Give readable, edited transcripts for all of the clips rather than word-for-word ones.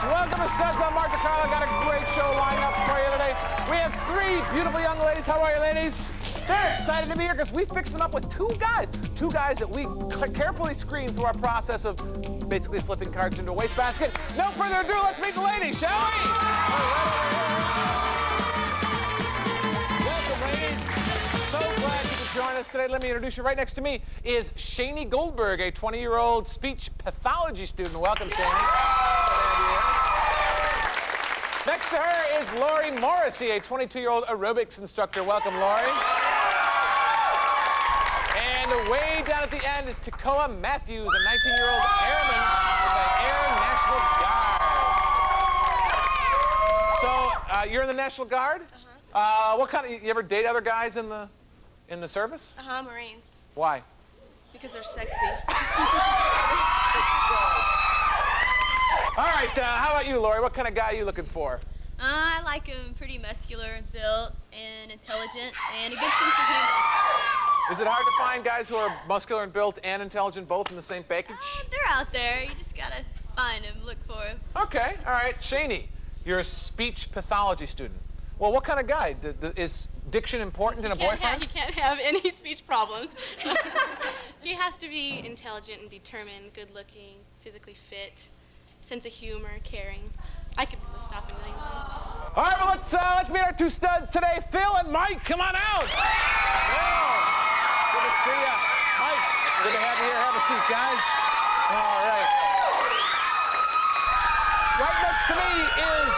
Welcome to Studs on Mark DeCarlo. Got a great show lined up for you today. We have three beautiful young ladies. How are you, ladies? They're excited to be here because we fixed them up with two guys that we carefully screened through our process of basically flipping cards into a wastebasket. No further ado, let's meet the ladies, shall we? Welcome, ladies. So glad you could join us today. Let me introduce you. Right next to me is Shaney Goldberg, a 20-year-old speech pathology student. Welcome, Shaney. Next to her is Lori Morrissey, a 22-year-old aerobics instructor. Welcome, Lori. And way down at the end is Tekoa Matthews, a 19-year-old airman with the Air National Guard. So, you're in the National Guard? Uh-huh. What kind of, you ever date other guys in the service? Uh-huh, Marines. Why? Because they're sexy. All right, how about you, Lori? What kind of guy are you looking for? I like him pretty muscular, built, and intelligent, and a good sense of humor. Is it hard to find guys who are muscular and built and intelligent both in the same package? They're out there. You just gotta find them, look for them. Okay, all right. Shaney, you're a speech pathology student. Well, what kind of guy? Is diction important in a boyfriend? He can't have any speech problems. He has to be intelligent and determined, good-looking, physically fit, sense of humor, caring. I could list off a million things. All right, well, let's meet our two studs today. Phil and Mike, come on out. Good to see you. Mike, good to have you here. Have a seat, guys. All right. Right next to me is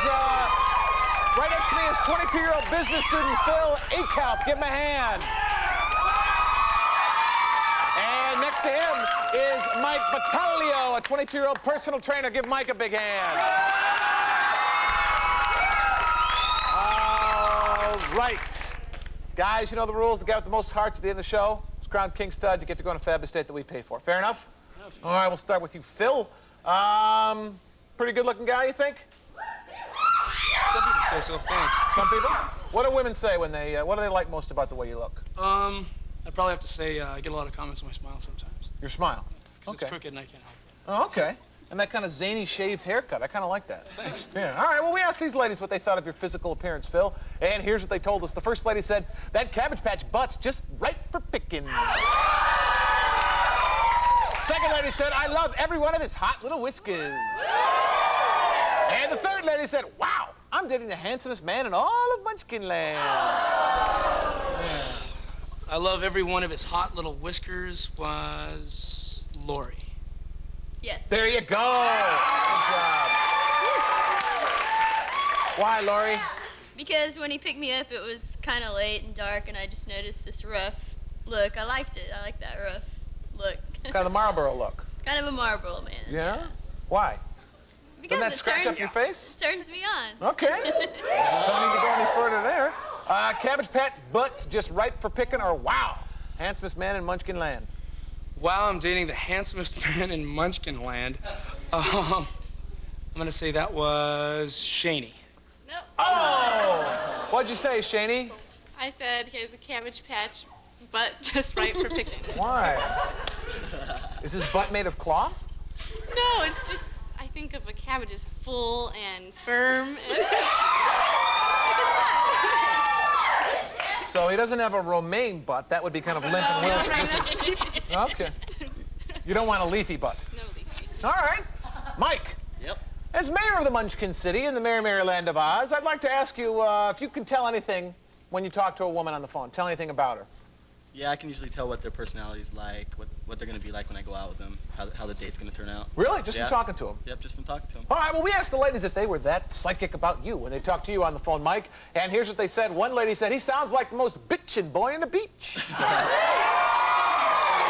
22-year-old business student Phil Akalp. Give him a hand. And next to him is Mike Battaglio, a 22-year-old personal trainer. Give Mike a big hand. All right. Guys, you know the rules. The guy with the most hearts at the end of the show is crowned King Stud. You get to go on a fab estate that we pay for. Fair enough? All right, we'll start with you, Phil. Pretty good-looking guy, you think? Some people say so, thanks. Some people? What do women say when they, what do they like most about the way you look? I'd probably have to say I get a lot of comments on my smile sometimes. Your smile? Because it's crooked and I can't help it. Oh, okay. And that kind of zany shaved haircut. I kind of like that. Thanks. Yeah. All right, well, we asked these ladies what they thought of your physical appearance, Phil. And here's what they told us. The first lady said, that Cabbage Patch butt's just right for picking. Second lady said, I love every one of his hot little whiskers. And the third lady said, wow, I'm dating the handsomest man in all of Munchkinland. Yeah. I love every one of his hot little whiskers was Lori. Yes. There you go. Good job. Why, Lori? Because when he picked me up, it was kind of late and dark, and I just noticed this rough look. I liked it. I like that rough look. Kind of the Marlboro look. Kind of a Marlboro man. Yeah? Why? Because Doesn't that scratch up your face? It turns me on. Okay. Don't need to go any further there. Cabbage Patch butt's just right for picking, or wow, handsomest man in Munchkinland. Wow, I'm dating the handsomest man in Munchkinland. I'm gonna say that was Shaney. Nope. Oh! What'd you say, Shaney? I said he has a Cabbage Patch butt just right for picking. Why? Is his butt made of cloth? No, it's just, I think of a cabbage as full and firm. And like his butt. So he doesn't have a romaine butt. That would be kind of limp and wilty. Right, This that's is- leafy. Okay. You don't want a leafy butt. No leafy. All right. Mike. Yep. As mayor of the Munchkin City in the merry, merry land of Oz, I'd like to ask you if you can tell anything when you talk to a woman on the phone. Tell anything about her. Yeah, I can usually tell what their personality's like, what they're going to be like when I go out with them, how the date's going to turn out. Really? Just Yeah. from talking to them? Yep, just from talking to them. All right, well, we asked the ladies if they were that psychic about you when they talked to you on the phone, Mike. And here's what they said. One lady said, he sounds like the most bitchin' boy on the beach.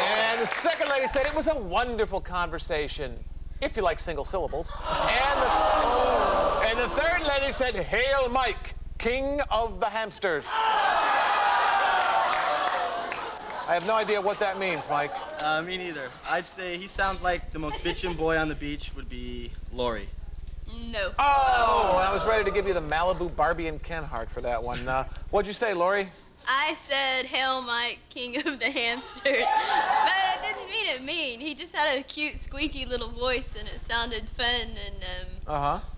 And the second lady said, it was a wonderful conversation, if you like single syllables. And the third lady said, hail Mike, king of the hamsters. I have no idea what that means, Mike. Me neither. I'd say he sounds like the most bitchin' boy on the beach would be Lori. No. Oh, I was ready to give you the Malibu Barbie and Ken heart for that one. What'd you say, Lori? I said, hail Mike, king of the hamsters. But I didn't mean didn't mean. He just had a cute, squeaky little voice, and it sounded fun and,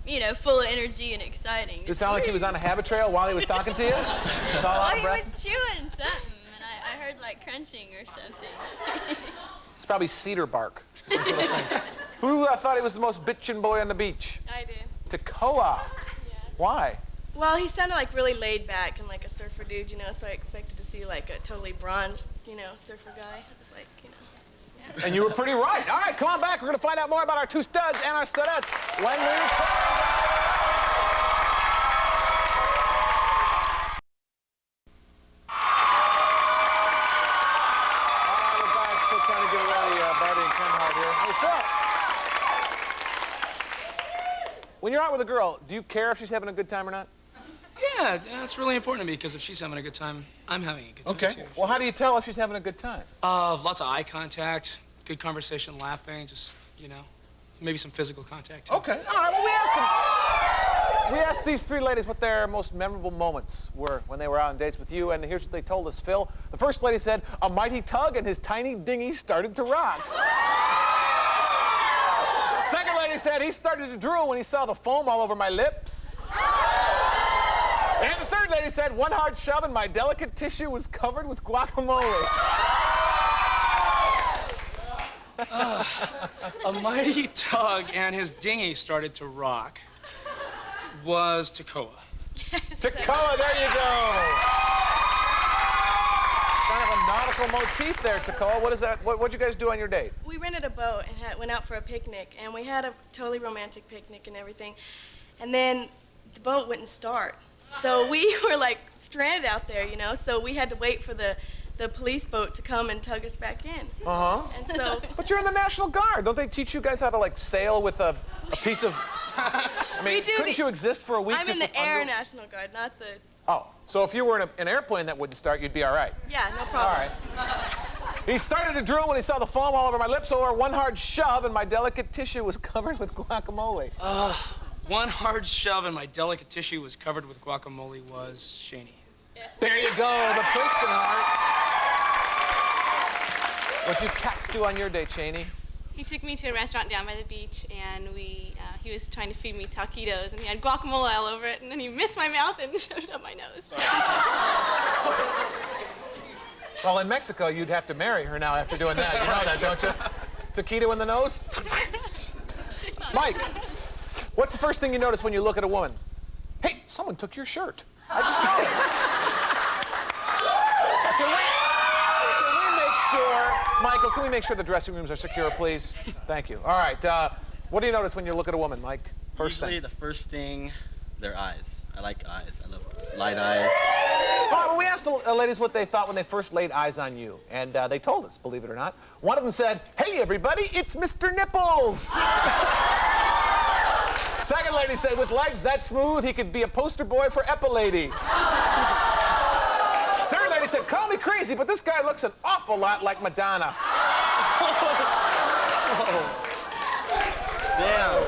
you know, full of energy and exciting. Did it sound like he was on a habit trail while he was talking to you? It's all out Well, of he breath? was chewing something, and I heard, like, crunching or something. It's probably cedar bark. Those little things. Who thought he was the most bitchin' boy on the beach? I did. Tekoa. Yeah. Why? Well, he sounded like really laid back and like a surfer dude, you know, so I expected to see like a totally bronzed, you know, surfer guy. It was like, you know, yeah. And you were pretty right. All right, come on back. We're going to find out more about our two studs and our studettes when we return. We're back. Still trying to get away Barbie and Ken Hart here. Hey, Phil. When you're out with a girl, do you care if she's having a good time or not? Yeah, it's really important to me because if she's having a good time, I'm having a good time too. Well, how do you tell if she's having a good time? Lots of eye contact, good conversation, laughing, just, you know, maybe some physical contact too. Okay. All right. Well, we asked these three ladies what their most memorable moments were when they were out on dates with you, and here's what they told us, Phil. The first lady said, a mighty tug and his tiny dinghy started to rock. Second lady said he started to drool when he saw the foam all over my lips. And the third lady said one hard shove and my delicate tissue was covered with guacamole. A mighty tug and his dinghy started to rock was Tekoa. Tekoa, there you go. Kind of a nautical motif there, Tekoa. What is that? What'd you guys do on your date? We rented a boat and went out for a picnic, and we had a totally romantic picnic and everything. And then the boat wouldn't start. So we were like stranded out there, you know, so we had to wait for the police boat to come and tug us back in. Uh-huh. And so... But you're in the National Guard. Don't they teach you guys how to, like, sail with a piece of... I mean, We do couldn't you exist for a week I'm just in the with Air under- National Guard, not the... Oh, so if you were in an airplane that wouldn't start, you'd be all right. Yeah, no All problem. right. He started to drool when he saw the foam all over my lips, or one hard shove and my delicate tissue was covered with guacamole. One hard shove and my delicate tissue was covered with guacamole was Shaney. Yes. There you go, the Princeton heart. What'd you cats do on your date, Shaney? He took me to a restaurant down by the beach, and he was trying to feed me taquitos, and he had guacamole all over it, and then he missed my mouth and shoved it up my nose. Well, in Mexico, you'd have to marry her now after doing that. You know that, don't you? Taquito in the nose? Mike, what's the first thing you notice when you look at a woman? Hey, someone took your shirt. I just noticed. Can we make sure, Michael, can we make sure the dressing rooms are secure, please? Thank you. All right, what do you notice when you look at a woman, Mike? Usually the first thing, their eyes. I like eyes. I love light eyes. All right, well, we asked the ladies what they thought when they first laid eyes on you, and they told us, believe it or not. One of them said, hey, everybody, it's Mr. Nipples. Second lady said, with legs that smooth, he could be a poster boy for Epilady. Third lady said, call me crazy, but this guy looks an awful lot like Madonna. Damn.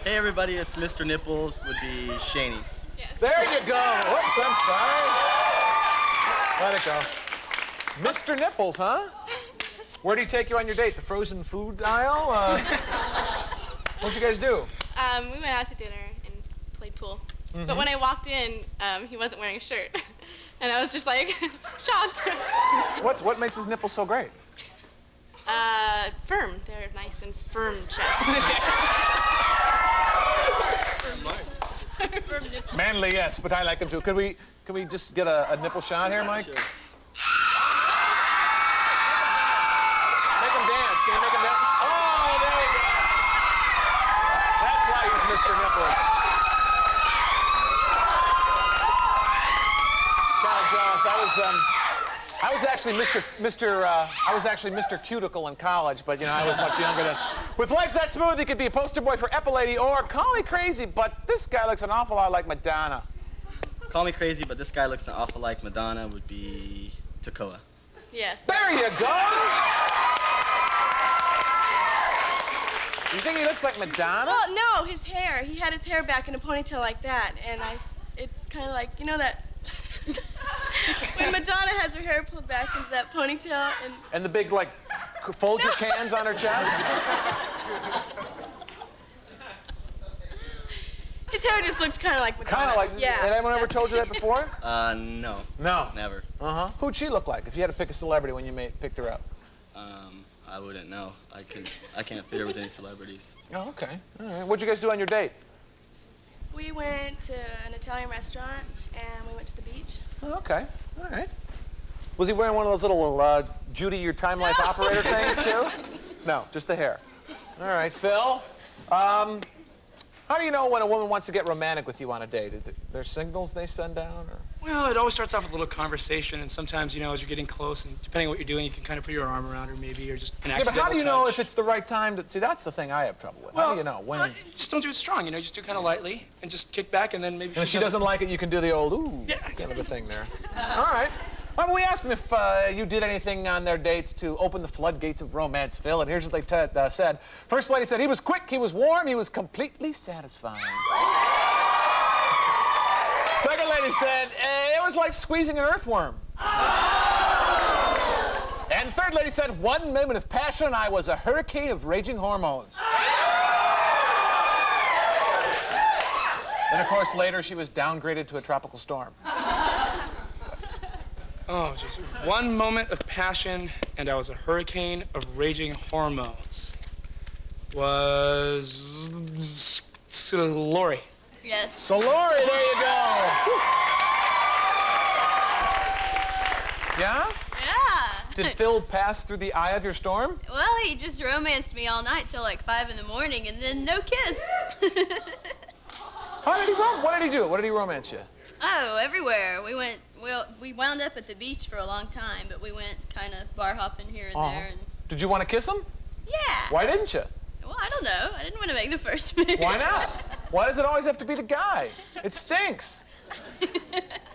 Hey everybody, it's Mr. Nipples would be Shaney. There you go. Whoops, I'm sorry. Let it go. Mr. Nipples, huh? Where do you take you on your date? The frozen food aisle? What'd you guys do? We went out to dinner and played pool. But when I walked in, he wasn't wearing a shirt. And I was just like, shocked. What makes his nipples so great? Firm. They're nice and firm chest. Firm nipple. Manly, yes, but I like them too. Can we just get a nipple shot here, Mike? Sure. Make him dance. Can you make him dance? Oh, there you go. That's why he's Mr. Nipples. Kind of jealous. I was actually Mr. Cuticle in college, but you know I was much younger than. With legs that smooth, he could be a poster boy for Epilady, or call me crazy, but this guy looks an awful lot like Madonna. Call me crazy, but this guy looks an awful like Madonna would be Tekoa. Yes. There you go. You think he looks like Madonna? Well, no, his hair. He had his hair back in a ponytail like that, and it's kind of like, you know that. when Madonna has her hair pulled back into that ponytail and And the big, like, Folger cans on her chest? his hair just looked kind of like Madonna. Kind of like, yeah. had anyone ever told you that before? No. No. Never. Uh-huh. Who'd she look like if you had to pick a celebrity when you picked her up? I wouldn't know. I can't fit her with any celebrities. Oh, okay. All right. What'd you guys do on your date? We went to an Italian restaurant and we went to the beach. Oh, okay. All right. Was he wearing one of those little Judy, your Time Life operator things, too? No, just the hair. All right, Phil. How do you know when a woman wants to get romantic with you on a date? Are there signals they send down? Or? Well, it always starts off with a little conversation, and sometimes, you know, as you're getting close, and depending on what you're doing, you can kind of put your arm around her, maybe, or just an Yeah, accidental but how do you know touch. if it's the right time to... See, that's the thing I have trouble with. How do you know? When... Just don't do it strong, you know, just do it kind of lightly, and just kick back, and then maybe And if she doesn't like it, you can do the old, ooh, Yeah. kind of a thing there. All right. Well, we asked them if you did anything on their dates to open the floodgates of romance, Phil, and here's what they said. First lady said he was quick, he was warm, he was completely satisfying. Second lady said it was like squeezing an earthworm. And third lady said, one moment of passion and I was a hurricane of raging hormones. Then, of course, later she was downgraded to a tropical storm. Oh, just one moment of passion, and I was a hurricane of raging hormones. Was Lori. Yes. So, Lori, there you go. Yeah? Yeah. Did Phil pass through the eye of your storm? Well, he just romanced me all night till like 5 in the morning, and then no kiss. How did he What did he do? What did he romance you? Oh, everywhere. We wound up at the beach for a long time, but we went kind of bar hopping here and there. And Did you want to kiss him? yeah. Why didn't you? Well, I don't know. I didn't want to make the first move. Why not? Why does it always have to be the guy? It stinks.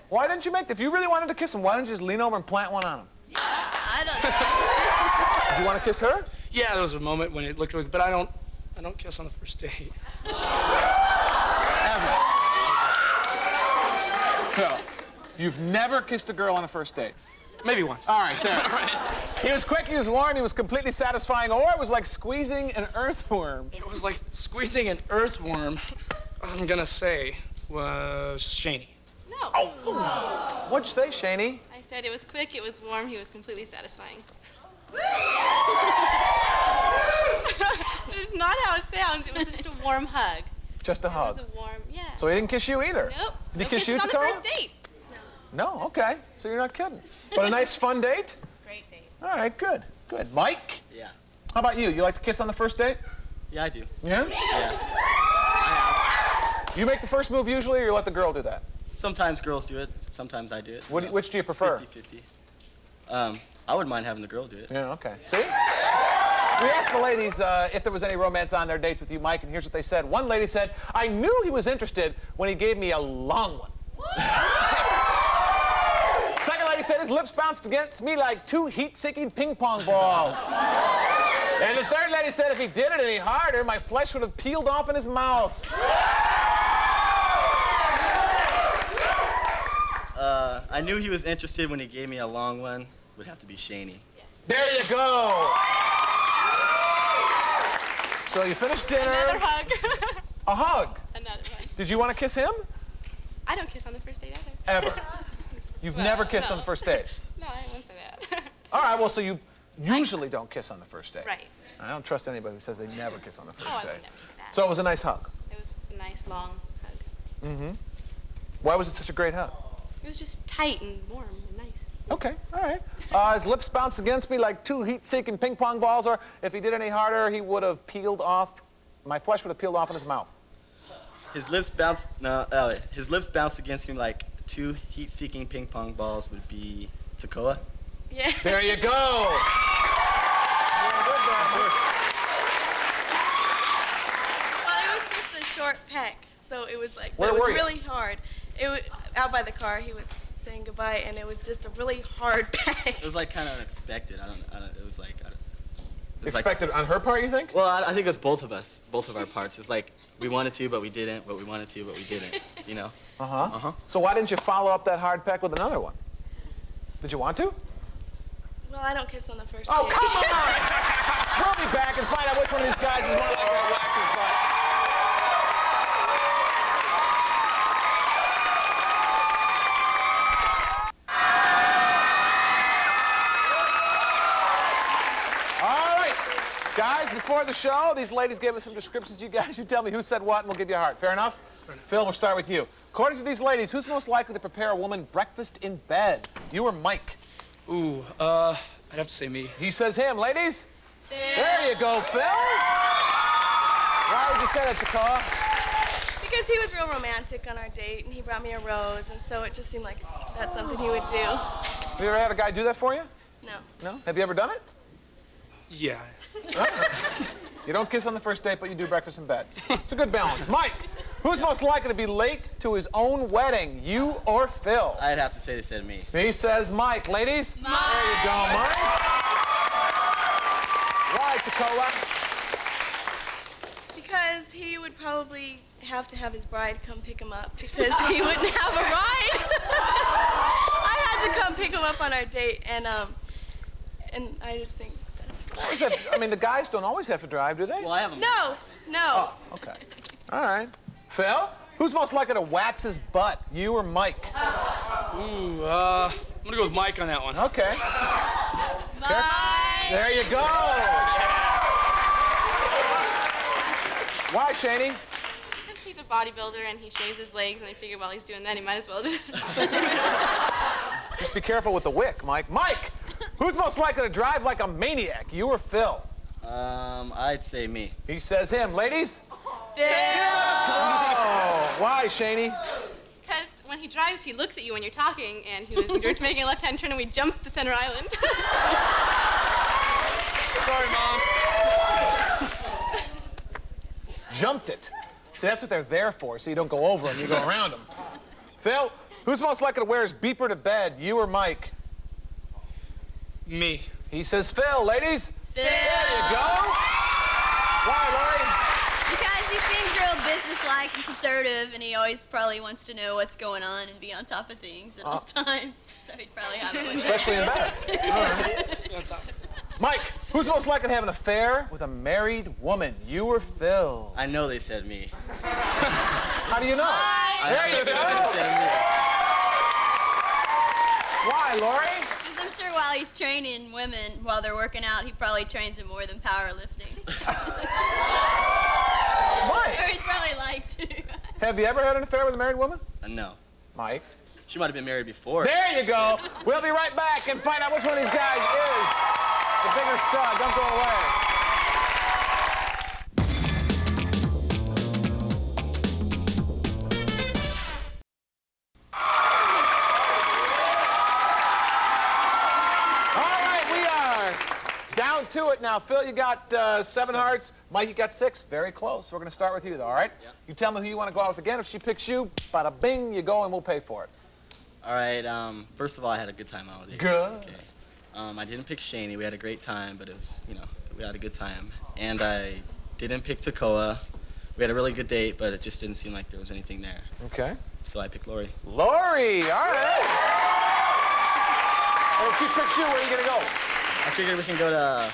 Why didn't you make If you really wanted to kiss him, why didn't you just lean over and plant one on him? I don't know. Did you want to kiss her? Yeah, there was a moment when it looked really, but I don't kiss on the first date. Ever. So, you've never kissed a girl on a first date? Maybe once. All right, there. He was quick, he was warm, he was completely satisfying, or it was like squeezing an earthworm. It was like squeezing an earthworm. I'm gonna say was Shaney. No. What'd you say, Shaney? I said it was quick, it was warm, he was completely satisfying. It's not how it sounds. It was just a warm hug. Just a It hug. was a warm, yeah. So he didn't kiss you either? Nope. Did he No kiss you, kisses on the Tekoa? first date. No, okay. So you're not kidding. But a nice, fun date? Great date. All right, good, good. Mike? Yeah. How about you? You like to kiss on the first date? Yeah, I do. Yeah? Yeah. You make the first move usually, or you let the girl do that? Sometimes girls do it. Sometimes I do it. Which do you prefer? It's 50-50. I wouldn't mind having the girl do it. Yeah, okay. See? We asked the ladies if there was any romance on their dates with you, Mike, and here's what they said. One lady said, I knew he was interested when he gave me a long one. Second lady said his lips bounced against me like two heat-seeking ping pong balls. And the third lady said if he did it any harder, my flesh would have peeled off in his mouth. I knew he was interested when he gave me a long one. Would have to be Shaney. There you go. So you finished dinner. Another hug. A hug. Another one. Did you want to kiss him? I don't kiss on the first date either. Ever. You've never kissed on the first date. No, I won't say that. All right, well, so you usually don't kiss on the first date. Right. I don't trust anybody who says they never kiss on the first Oh, I date. would never say that. So it was a nice hug. It was a nice long hug. Why was it such a great hug? It was just tight and warm and nice. Okay, all right. His lips bounced against me like two heat-seeking ping pong balls, or if he did any harder, he would have peeled off, my flesh would have peeled off in his mouth. His lips bounced against me like two heat-seeking ping pong balls would be Tekoa. Yeah. There you go. Well, it was just a short peck, so it was like, Where but it was were you? really hard. It was out by the car. He was saying goodbye, and it was just a really hard peck. It was like kind of unexpected. It was like. expected on her part, you think? Well, I think it was both of us, both of our parts. It's like we wanted to, but we didn't. But we wanted to, but we didn't. You know. So why didn't you follow up that hard peck with another one? Did you want to? Well, I don't kiss on the first Oh, date. come on! We'll be back and find out which one of these guys is more likely to wax his butt. All right, guys, before the show, these ladies gave us some descriptions. You guys, you tell me who said what, and we'll give you a heart. Fair enough? Phil, we'll start with you. According to these ladies, who's most likely to prepare a woman breakfast in bed? You or Mike? Ooh, I'd have to say me. He says him. Ladies? There you go, Phil. Why would you say that, Tekoa? Because he was real romantic on our date, and he brought me a rose, and so it just seemed like that's something he would do. Have you ever had a guy do that for you? No. No? Have you ever done it? Yeah. You don't kiss on the first date, but you do breakfast in bed. It's a good balance. Mike, who's most likely to be late to his own wedding, you or Phil? I'd have to say they said me. He says Mike. Ladies? Mike. There you go, Mike. Why, Tekoa? Because he would probably have to have his bride come pick him up because he wouldn't have a ride. I had to come pick him up on our date, and I just think that's fine. I mean, the guys don't always have to drive, do they? Well, I have a No. Oh, okay. All right. Phil, who's most likely to wax his butt, you or Mike? Ooh, I'm gonna go with Mike on that one. Okay. Mike. There you go. Why, Shaney? Because he's a bodybuilder and he shaves his legs, and I figured while he's doing that, he might as well just. Just be careful with the wick, Mike. Mike, who's most likely to drive like a maniac, you or Phil? I'd say me. He says him. Ladies? Phil. Oh, why, Shaney? Because when he drives, he looks at you when you're talking, and we were making a left-hand turn, and we jumped the center island. Sorry, Mom. Jumped it. See, that's what they're there for, so you don't go over them, you go around them. Phil, who's most likely to wear his beeper to bed, you or Mike? Me. He says Phil. Ladies? Phil. There you go. Why, Lori? Because he seems real businesslike and conservative, and he always probably wants to know what's going on and be on top of things at all times. So he'd probably have it with Especially in bed. All right. That's all. Mike, who's most likely to have an affair with a married woman, you or Phil? I know they said me. How do you know? There you They go. said me. Why, Lori? Because I'm sure while he's training women, while they're working out, he probably trains them more than powerlifting. Mike, Or he'd probably like to. have you ever had an affair with a married woman? No. Mike? She might have been married before. There you go. We'll be right back and find out which one of these guys is the bigger stud. Don't go away. All right, we are down to it now. Phil, you got 7 hearts. Mike, you got 6. Very close. We're going to start with you, though, all right? Yeah. You tell me who you want to go out with again. If she picks you, bada bing, you go and we'll pay for it. All right. First of all, I had a good time out with you. Good. Okay. I didn't pick Shaney. We had a great time, but it was, we had a good time. And I didn't pick Tekoa. We had a really good date, but it just didn't seem like there was anything there. Okay. So I picked Lori. Lori, all right. And if she picks you, where are you gonna go? I figured we can go to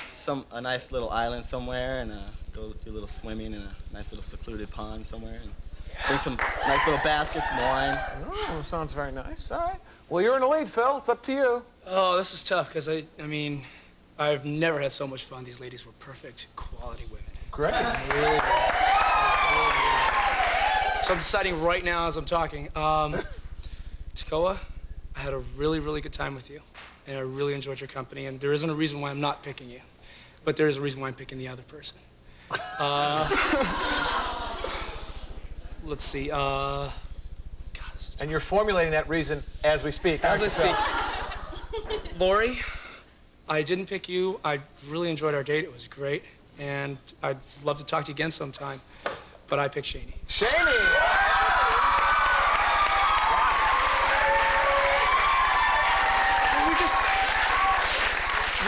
a nice little island somewhere and go do a little swimming in a nice little secluded pond somewhere and drink some nice little baskets, some wine. Oh, sounds very nice. All right. Well, you're in the lead, Phil. It's up to you. Oh, this is tough because I mean, I've never had so much fun. These ladies were perfect, quality women. Great. Really good. So I'm deciding right now as I'm talking. Tekoa, I had a really, really good time with you, and I really enjoyed your company. And there isn't a reason why I'm not picking you, but there is a reason why I'm picking the other person. Let's see. God, this is tough. And you're formulating that reason as we speak. As I aren't you, Phil? speak. Lori, I didn't pick you. I really enjoyed our date. It was great. And I'd love to talk to you again sometime. But I picked Shaney. Shaney.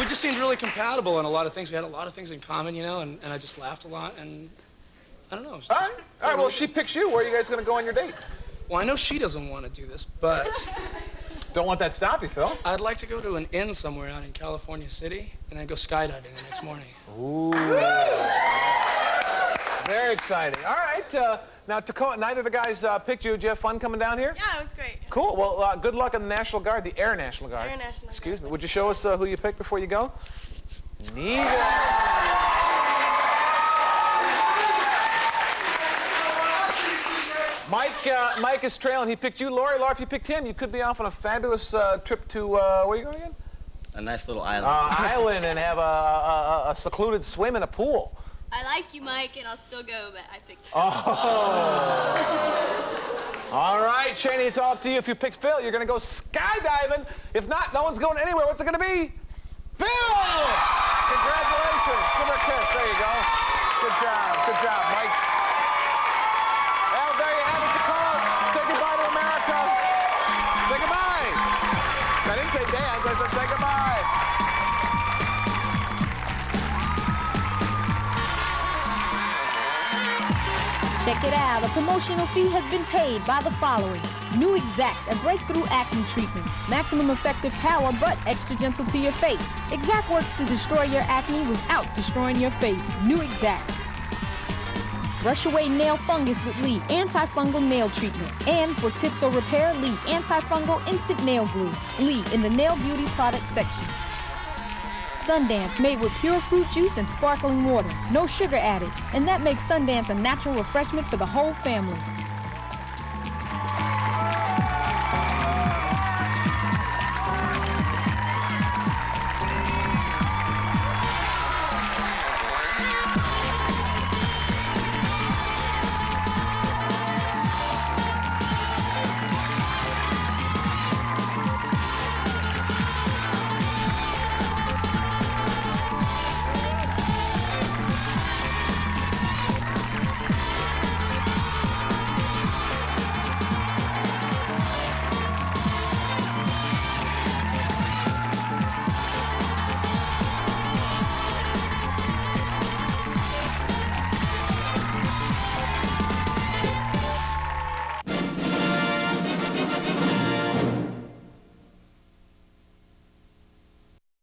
We just seemed really compatible on a lot of things. We had a lot of things in common, and I just laughed a lot. And I don't know. All right. All right. Well, if she picks you, where are you guys going to go on your date? Well, I know she doesn't want to do this, but Don't want that to stop you, Phil. I'd like to go to an inn somewhere out in California City and then go skydiving the next morning. Ooh. Very exciting. All right. Now, Tekoa, neither of the guys picked you. Did you have fun coming down here? Yeah, it was great. Cool. Well, good luck in the National Guard, the Air National Guard. Air National Guard. Excuse me. Would you show us who you picked before you go? Neither. Mike is trailing. He picked you. Laura, if you picked him, you could be off on a fabulous trip to, where are you going again? A nice little island. Island, and have a secluded swim in a pool. I like you, Mike, and I'll still go, but I picked Phil. Oh. All right, Shaney, it's all up to you. If you picked Phil, you're going to go skydiving. If not, no one's going anywhere. What's it going to be? Phil! Congratulations. Give her a kiss. There you go. Good job. Good job, Mike. Well, there you have it, Tekoa. Say goodbye to America. Say goodbye. I didn't say dance. I said say goodbye. Check it out. A promotional fee has been paid by the following. New Exact, a breakthrough acne treatment. Maximum effective power, but extra gentle to your face. Exact works to destroy your acne without destroying your face. New Exact. Brush away nail fungus with Lee antifungal nail treatment. And for tips or repair, Lee antifungal instant nail glue. Lee in the nail beauty product section. Sundance, made with pure fruit juice and sparkling water. No sugar added. And that makes Sundance a natural refreshment for the whole family.